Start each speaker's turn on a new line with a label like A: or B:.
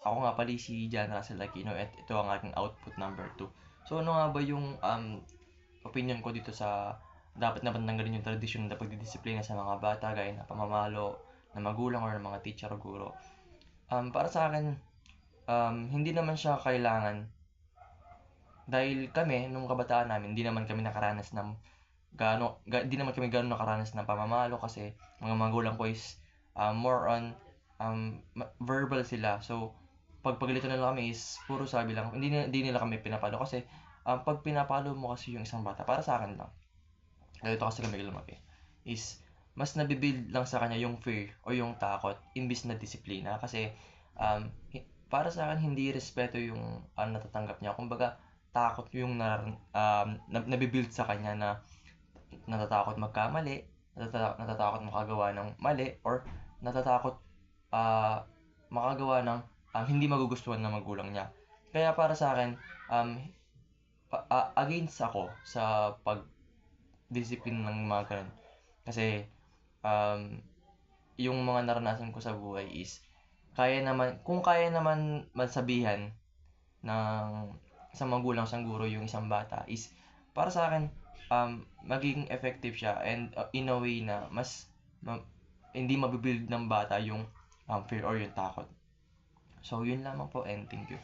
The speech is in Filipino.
A: Ako nga pala si John Russell Aquino at ito ang aking output number 2. So ano nga ba yung opinion ko dito sa dapat na tanggalin yung tradisyon na pagdidisiplina sa mga bata gaya ng pamamalo ng magulang or ng mga teacher o guro? Para sa akin, hindi naman siya kailangan dahil kami nung kabataan namin hindi naman kami nakaranas ng di naman kami gaano nakaranas ng pamamalo kasi mga magulang ko is more on verbal sila. So, pag pagalitan nila kami is puro sabi lang. Hindi nila kami pinapalo kasi pag pinapalo mo kasi yung isang bata, para sa akin lang, ganito kasi kami lumaki, is mas nabibuild lang sa kanya yung fear o yung takot imbis na disiplina kasi para sa akin hindi respeto yung natatanggap niya. Kumbaga, takot yung nabibuild sa kanya na natatakot magkamali, natatakot makagawa ng mali, or natatakot ah, makagawa ng hindi magugustuhan ng magulang niya. Kaya para sa akin, against ako sa pag-discipline ng mga ganun. Kasi um, yung mga naranasan ko sa buhay is kung kaya naman masabihan ng isang magulang, isang guro yung isang bata is para sa akin magiging effective siya and in a way na mas hindi mabibuild ng bata yung fear or yung takot. So yun lamang po and thank you.